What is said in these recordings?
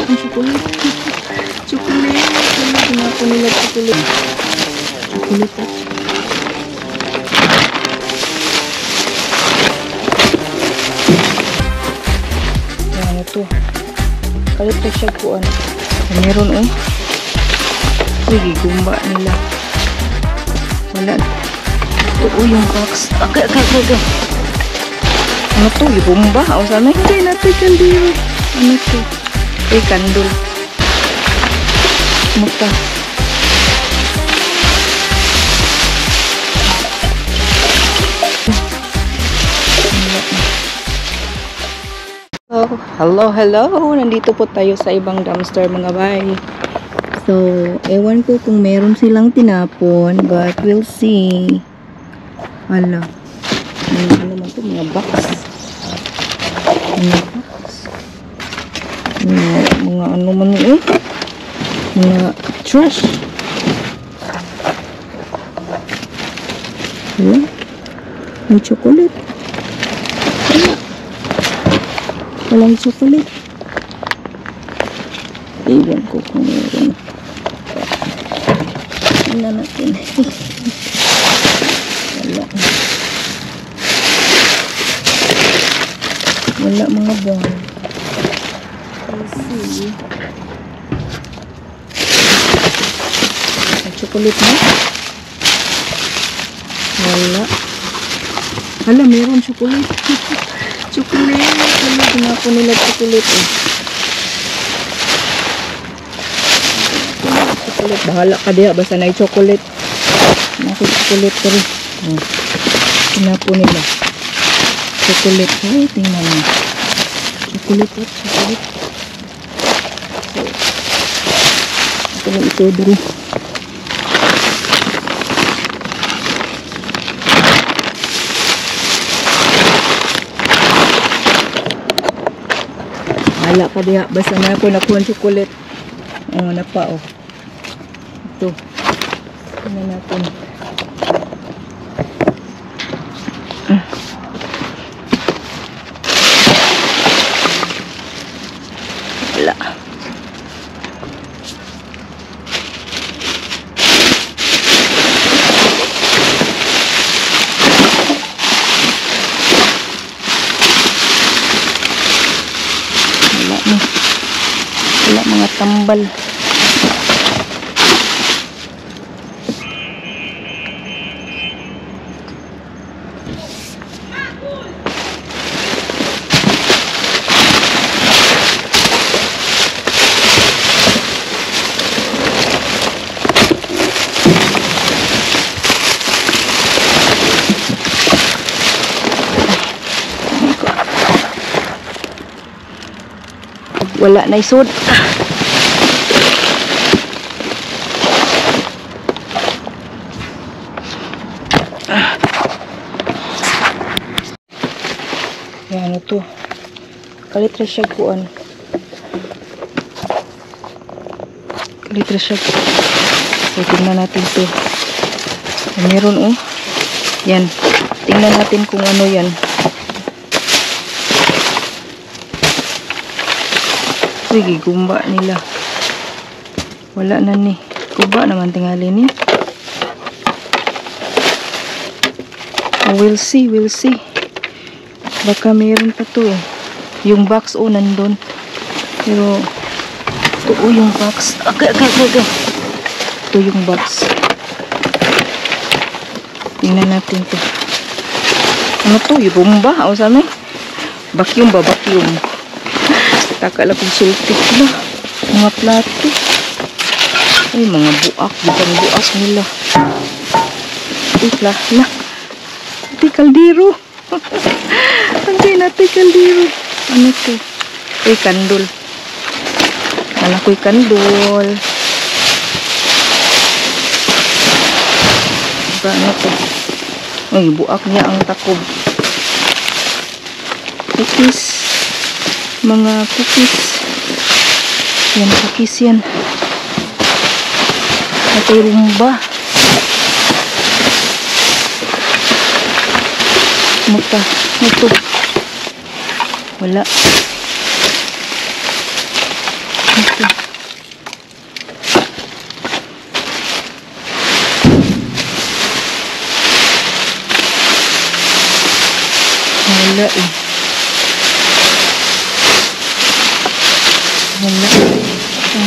Ang chocolate. Chocolate. Ano ko nila chocolate. Chocolate at yan ito. Kalit na siya po ano. Meron oh. Sige, gumba nila. Wala. Oo, yung box. Aga. Ano to? Ibumba? O sana hindi natin kandilo. Ano to? Ay, kandol. Muta. Oh, hello. Nandito po tayo sa ibang dumpster mga bay. So, ewan ko kung meron silang tinapon, but we'll see. Hala. Ano naman to? Mga box. Mga ano man eh. Mga trash. Hala. May chocolate. Hala. Walang chocolate. Iwan ko kung meron. Ano natin. Wala mga buwan. Let's see. May chocolate na? Wala. Hala, meron chocolate. Chocolate. Hala, ginako nila chocolate eh. Chocolate. Bahala ka diya. Basta na yung chocolate. Nako chocolate ka rin. Ginako nila. Chocolate. Oh, tingnan mo. Chocolate at chocolate. So, ito lang ito dito. Wala ka diya. Basta na ako nakuha ng chocolate. Oh, napa oh. Ito. Tingnan natin. Wala. Wala mga tambal. Wala na isod. Yan ito. Kalitra siya kuan. Kalitra siya. So, tingnan natin ito. Meron oh. Yan. Tingnan natin kung ano yan. Sige, gumba nila. Wala na ni. Gumba naman tingali ni. Oh, we'll see. Baka mayroon pa to. Yung box oh, nandun. Pero, ito oh, yung box. Aga. Ito yung box. Tingnan natin to. Ano to? Yung bomba? O saan eh? Vacuum ba? Vacuum. Takala kong sultik na. Mga plato. Ay, mga buak. Bukan buak nila. Ikla. Na. Ati kaldero. Andiyan natin kaldero. Ano to? Ay, kandol. Alam ko'y kandol. Ano to? Ay, buak niya ang takob. Cookies. Mga cookies. Yan, cookies yan. At ay rumba. Muta. Ito. Wala.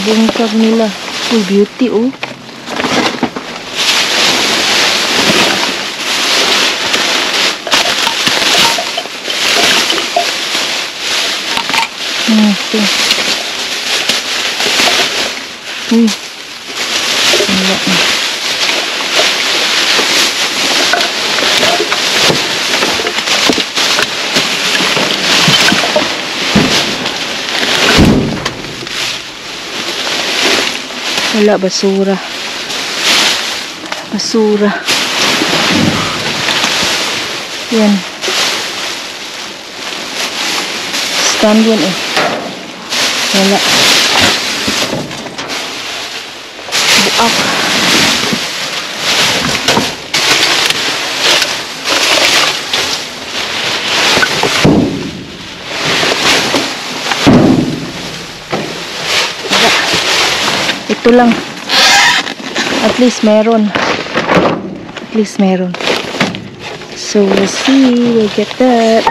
bungkag nila. Uy, beauty oh. Ito. Uy. Wala na. Wala, basura. Basura. Yan. Stand yan eh. Wala. Buak. Ito lang. At least meron. At least meron. So we'll see. We'll get that.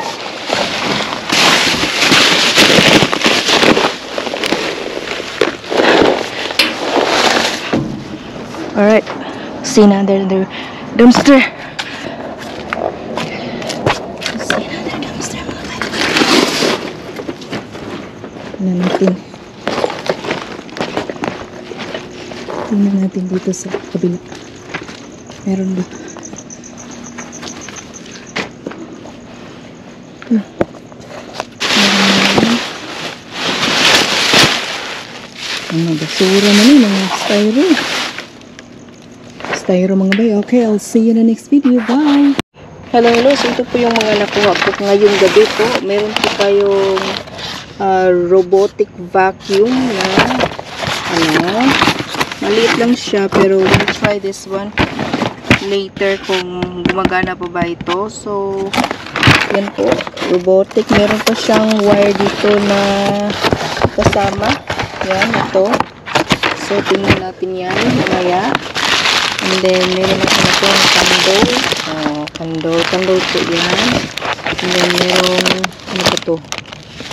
Alright. See na their dumpster. See na their dumpster mga tayo. Tingnan natin. Tingnan natin dito sa kabila. Meron ba? Mga basura na rin. Mga styro. Styro mga bay. Okay, I'll see you in the next video. Bye! Hello. So ito po yung mga nakuha ko ngayong gabi po. Meron po tayong robotic vacuum na maliit lang siya, pero we'll try this one later kung gumagana pa ba ito. So yan po, robotic. Meron pa siyang wire dito na kasama. Yan, ito. So tingnan natin yan mamaya. And then meron ako na itong candle po yan. And then meron ano pa ito,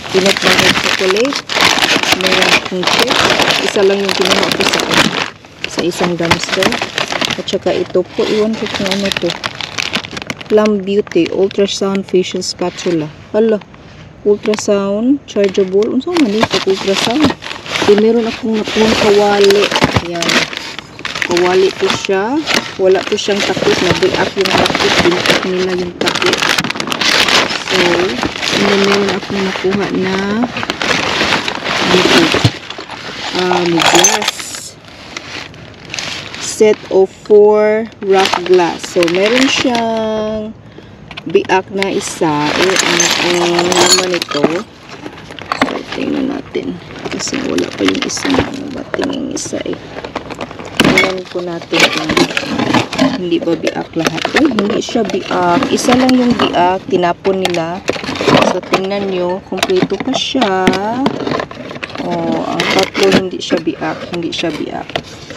peanut butter chocolate. Meron akong chip. Isa lang yung kinuha ko sa isang dumpster. At saka ito po, iwan ko kung ano to. Plum Beauty ultrasound facial spatula. Hala, ultrasound chargeable. Unsa man ito ultrasound? So meron akong nakuha kawali. Yan. Kawali po siya. Wala po siyang takip. Na-build up yung takip. Bintak nila yung takip. So, meron akong nakuha na glass. Set of 4 rock glass. So, meron siyang biak na isa. Ang naman ito. So, tingnan natin. Kasi wala pa yung isa na bating yung isa eh. Tingnan po natin kung hindi ba biak lahat. Hindi siya biak. Isa lang yung biak. Tinapon nila. So, tingnan nyo. Kompleto pa siya. Ang tatlo hindi siya biak.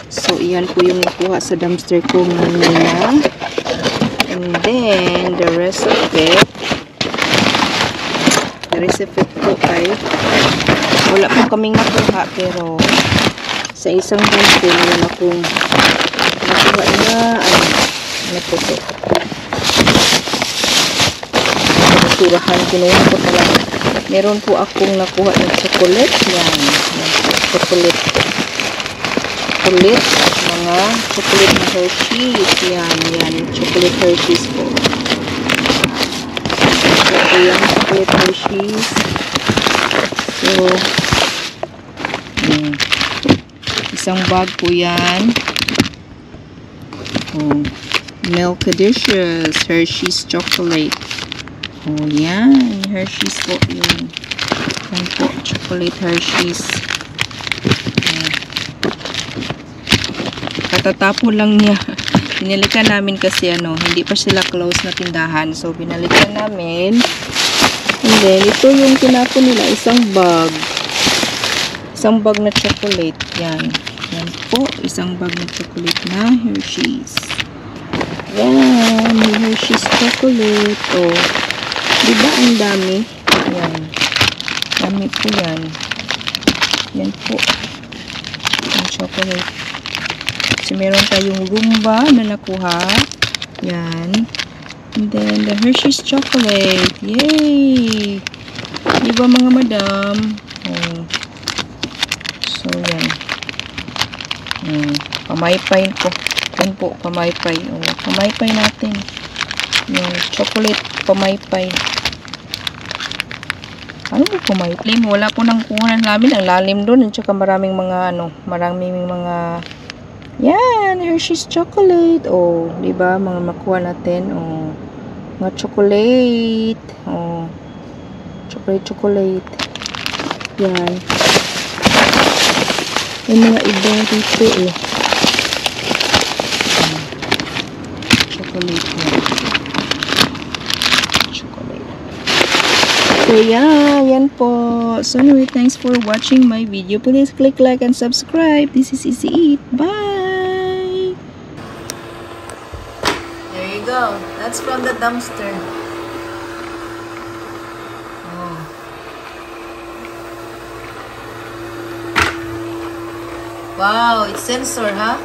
So, iyan po yung nakuha sa dumpster ko muna. And then, the rest of it po ay wala po kaming nakuha, pero sa isang dumpster meron akong nakuha na ano po ito. Basurahan, kinuha ko talaga. Meron po akong nakuha ng chocolate. Yan. Chocolate. Mga chocolate na Hershey's. Yan. Chocolate Hershey's po. So, yan. Chocolate Hershey's. So, isang bag po yan. Milkadicious Hershey's chocolate. Yan. Hershey's po yun. Yan po. Chocolate Hershey's. Katatapon lang niya. Binalikan namin kasi hindi pa sila close na tindahan. So, binalikan namin. And then, ito yung tinapon nila. Isang bag. Isang bag na chocolate. Yan. Yan po. Isang bag na chocolate na Hershey's. Yan. Hershey's chocolate. Diba ang dami? Yan. Dami po yan. Yan po. chocolate. So, meron tayong Roomba na nakuha. Yan. And then, the Hershey's chocolate. Yay! Diba mga madam? Oh. So, yan. Pamaypay ko. Yan po, pamaypay. Oh, pamaypay natin. Yung chocolate pamaypay. Ano ba pamaypay? Wala ko nang kuha ng lamin. Ang lalim doon. At saka maraming mga yan, Hershey's chocolate. Oh, diba? Mga makuha natin. Oh, mga chocolate. Oh, chocolate. Yan. May mga ibang dito eh. Chocolate na. Chocolate. So, yeah. Yan po. So, anyway, thanks for watching my video. Please click like and subscribe. This is Easy Eat. Bye! There you go. That's from the dumpster. Oh. Wow, it's sensor, huh?